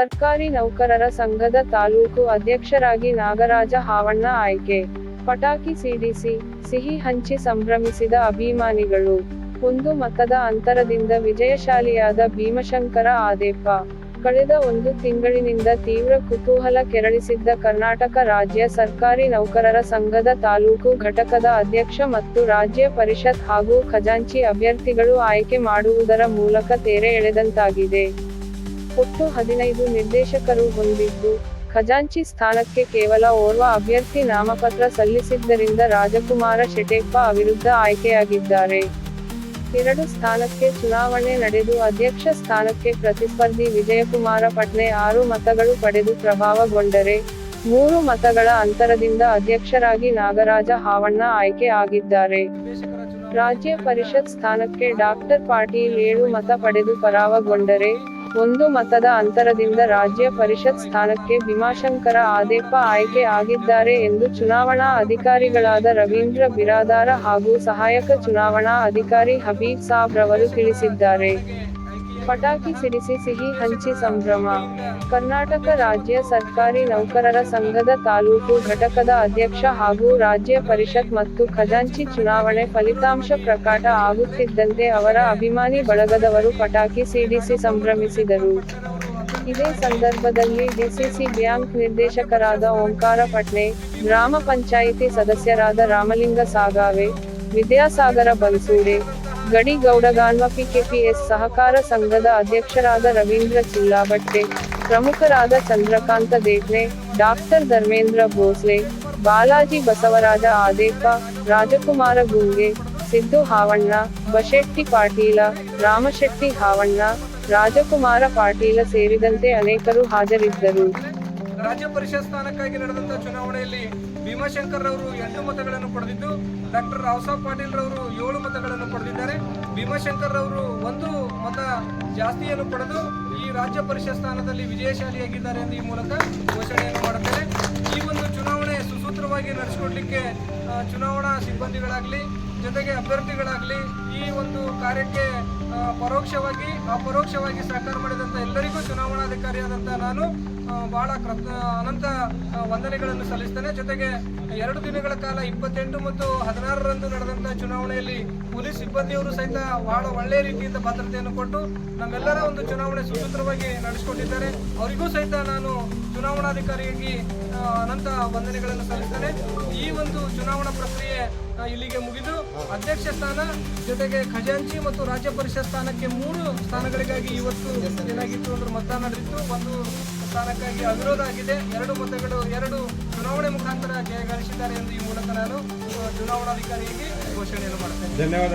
ಸರ್ಕಾರಿ ನೌಕರರ ಸಂಘದ ತಾಲೂಕು ಅಧ್ಯಕ್ಷರಾಗಿ ನಾಗರಾಜ ಹಾವಣ್ಣ ಆಯ್ಕೆ. ಪಟಾಕಿ ಸಿಡಿಸಿ, ಸಿಹಿ ಹಂಚಿ ಸಂಭ್ರಮಿಸಿದ ಅಭಿಮಾನಿಗಳು. 1 ಮತದ ಅಂತರದಿಂದ ವಿಜಯಶಾಲಿಯಾದ ಭೀಮಶಂಕರ ಆದೇಪ. ಕಳೆದ 1 ತಿಂಗಳಿನಿಂದ ತೀವ್ರ ಕುತೂಹಲ ಕೆರಳಿಸಿದ್ದ ಕರ್ನಾಟಕ ರಾಜ್ಯ ಸರ್ಕಾರಿ ನೌಕರರ ಸಂಘದ ತಾಲೂಕು ಘಟಕದ ಅಧ್ಯಕ್ಷ ಮತ್ತು ರಾಜ್ಯ ಪರಿಷತ್ ಹಾಗೂ ಖಜಾಂಚಿ ಅಭ್ಯರ್ಥಿಗಳು ಆಯ್ಕೆ ಮಾಡುವುದರ ಮೂಲಕ ತೆರೆ ಎಳೆದಂತಾಗಿದೆ. ಒಟ್ಟು 15 ನಿರ್ದೇಶಕರು ಹೊಂದಿದ್ದು, ಖಜಾಂಚಿ ಸ್ಥಾನಕ್ಕೆ ಕೇವಲ ಓರ್ವ ಅಭ್ಯರ್ಥಿ ನಾಮಪತ್ರ ಸಲ್ಲಿಸಿದ್ದರಿಂದ ರಾಜಕುಮಾರ ಶೆಟ್ಟೆಪ್ಪ ಅವಿರುದ್ಧ ಆಯ್ಕೆಯಾಗಿದ್ದಾರೆ. 2 ಸ್ಥಾನಕ್ಕೆ ಚುನಾವಣೆ ನಡೆದು ಅಧ್ಯಕ್ಷ ಸ್ಥಾನಕ್ಕೆ ಪ್ರತಿಸ್ಪರ್ಧಿ ವಿಜಯಕುಮಾರ ಪಟ್ನೆ 6 ಮತಗಳು ಪಡೆದು ಪ್ರಭಾವಗೊಂಡರೆ, 3 ಮತಗಳ ಅಂತರದಿಂದ ಅಧ್ಯಕ್ಷರಾಗಿ ನಾಗರಾಜ ಹಾವಣ್ಣ ಆಯ್ಕೆ ಆಗಿದ್ದಾರೆ. ರಾಜ್ಯ ಪರಿಷತ್ ಸ್ಥಾನಕ್ಕೆ ಡಾಕ್ಟರ್ ಪಾಟೀಲ್ 7 ಮತ ಪಡೆದು ಪರಾಭವಗೊಂಡರೆ, 1 ಮತದ ಅಂತರದಿಂದ ರಾಜ್ಯ ಪರಿಷತ್ ಸ್ಥಾನಕ್ಕೆ ಭೀಮಶಂಕರ ಆದೇಪ ಆಯ್ಕೆ ಆಗಿದ್ದಾರೆ ಎಂದು ಚುನಾವಣಾ ಅಧಿಕಾರಿಗಳಾದ ರವೀಂದ್ರ ಬಿರಾದಾರ ಹಾಗೂ ಸಹಾಯಕ ಚುನಾವಣಾ ಅಧಿಕಾರಿ ಹಬೀಬ್ ಸಾಬ್ ರವರು ತಿಳಿಸಿದ್ದಾರೆ. ಪಟಾಕಿ ಸಿಡಿಸಿ ಸಿಹಿ ಹಂಚಿ ಸಂಭ್ರಮ. ಕರ್ನಾಟಕ ರಾಜ್ಯ ಸರ್ಕಾರಿ ನೌಕರರ ಸಂಘದ ತಾಲೂಕು ಘಟಕದ ಅಧ್ಯಕ್ಷ ಹಾಗೂ ರಾಜ್ಯ ಪರಿಷತ್ ಮತ್ತು ಖಜಾಂಚಿ ಚುನಾವಣೆ ಫಲಿತಾಂಶ ಪ್ರಕಟ ಆಗುತ್ತಿದ್ದಂತೆ ಅವರ ಅಭಿಮಾನಿ ಬಳಗದವರು ಪಟಾಕಿ ಸಿಡಿಸಿ ಸಂಭ್ರಮಿಸಿದರು. ಇದೇ ಸಂದರ್ಭದಲ್ಲಿ ಡಿಸಿಸಿ ಬ್ಯಾಂಕ್ ನಿರ್ದೇಶಕರಾದ ಓಂಕಾರ ಪಟ್ನೆ, ಗ್ರಾಮ ಪಂಚಾಯಿತಿ ಸದಸ್ಯರಾದ ರಾಮಲಿಂಗ ಸಾಗಾವೆ, ವಿದ್ಯಾಸಾಗರ ಬನ್ಸೂಡೆ, ಗಡಿ ಗೌಡಗಾನ್ವ ಪಿಕೆಪಿಎಸ್ ಸಹಕಾರ ಸಂಘದ ಅಧ್ಯಕ್ಷರಾದ ರವೀಂದ್ರ ಚಿಲ್ಲಾಬಟ್ಟೆ, ಪ್ರಮುಖರಾದ ಚಂದ್ರಕಾಂತ ದೇಟ್ನೆ, ಡಾಕ್ಟರ್ ಧರ್ಮೇಂದ್ರ ಭೋಸ್ಲೆ, ಬಾಲಾಜಿ ಬಸವರಾಜ ಆದೇಪ, ರಾಜಕುಮಾರ ಗುಂಗೆ, ಸಿದ್ದು ಹಾವಣ್ಣ, ಬಶೆಟ್ಟಿ ಪಾಟೀಲ, ರಾಮಶೆಟ್ಟಿ ಹಾವಣ್ಣ, ರಾಜಕುಮಾರ ಪಾಟೀಲ ಸೇರಿದಂತೆ ಅನೇಕರು ಹಾಜರಿದ್ದರು. ರಾಜ್ಯ ಪರಿಷತ್ ಸ್ಥಾನಕ್ಕಾಗಿ ನಡೆದಂತಹ ಚುನಾವಣೆಯಲ್ಲಿ ಭೀಮಶಂಕರ್ ರವರು 8 ಮತಗಳನ್ನು ಪಡೆದಿದ್ದು, ಡಾಕ್ಟರ್ ರಾವ್ಸಾಬ್ ಪಾಟೀಲ್ ರವರು 7 ಮತಗಳನ್ನು ಪಡೆದಿದ್ದಾರೆ. ಭೀಮಶಂಕರ್ ರವರು 1 ಮತ ಜಾಸ್ತಿಯನ್ನು ಪಡೆದು ಈ ರಾಜ್ಯ ಪರಿಷತ್ ಸ್ಥಾನದಲ್ಲಿ ವಿಜಯಶಾಲಿಯಾಗಿದ್ದಾರೆ ಎಂದು ಈ ಮೂಲಕ ಘೋಷಣೆಯನ್ನು ಮಾಡುತ್ತೇನೆ. ಈ ಒಂದು ಚುನಾವಣೆ ಸುಸೂತ್ರವಾಗಿ ನಡೆಸಿಕೊಡ್ಲಿಕ್ಕೆ ಚುನಾವಣಾ ಸಿಬ್ಬಂದಿಗಳಾಗಲಿ, ಜೊತೆಗೆ ಅಭ್ಯರ್ಥಿಗಳಾಗಲಿ ಈ ಒಂದು ಕಾರ್ಯಕ್ಕೆ ಪರೋಕ್ಷವಾಗಿ ಅಪರೋಕ್ಷವಾಗಿ ಸಹಕಾರ ಮಾಡಿದಂಥ ಎಲ್ಲರಿಗೂ ಚುನಾವಣಾಧಿಕಾರಿಯಾದಂಥ ನಾನು ಬಹಳ ಅನಂತ ವಂದನೆಗಳನ್ನು ಸಲ್ಲಿಸ್ತೇನೆ. ಜೊತೆಗೆ 2 ದಿನಗಳ ಕಾಲ 28 ಮತ್ತು 16ರಂದು ನಡೆದಂಥ ಚುನಾವಣೆಯಲ್ಲಿ ಪೊಲೀಸ್ ಸಿಬ್ಬಂದಿಯವರು ಸಹಿತ ಬಹಳ ಒಳ್ಳೆಯ ರೀತಿಯಿಂದ ಭದ್ರತೆಯನ್ನು ಕೊಟ್ಟು ನಮ್ಮೆಲ್ಲರ ಒಂದು ಚುನಾವಣೆ ಸುಸೂತ್ರವಾಗಿ ನಡೆಸಿಕೊಂಡಿದ್ದಾರೆ. ಅವರಿಗೂ ಸಹಿತ ನಾನು ಚುನಾವಣಾಧಿಕಾರಿಯಾಗಿ ಅನಂತ ವಂದನೆಗಳನ್ನು ಸಲ್ಲಿಸ್ತೇನೆ. ಈ ಒಂದು ಚುನಾವಣಾ ಪ್ರಕ್ರಿಯೆ ಇಲ್ಲಿಗೆ ಮುಗಿದು ಅಧ್ಯಕ್ಷ ಸ್ಥಾನ ಜೊತೆಗೆ ಖಜಾಂಚಿ ಮತ್ತು ರಾಜ್ಯ ಪರಿಷತ್ ಸ್ಥಾನಕ್ಕೆ 3 ಸ್ಥಾನಗಳಿಗಾಗಿ ಇವತ್ತು ಏನಾಗಿತ್ತು ಅಂದ್ರೆ ಮತ ನಡೆದಿತ್ತು. 1 ಸ್ಥಾನಕ್ಕಾಗಿ ಅವಿರೋಧ ಆಗಿದೆ. 2 ಮತಗಳು 2 ಚುನಾವಣೆ ಮುಖಾಂತರ ಜಯಗಳಿಸಿದ್ದಾರೆ ಎಂದು ಈ ಮೂಲಕ ನಾನು ಚುನಾವಣಾಧಿಕಾರಿಯಾಗಿ ಘೋಷಣೆಯನ್ನು ಮಾಡುತ್ತೇನೆ. ಧನ್ಯವಾದ.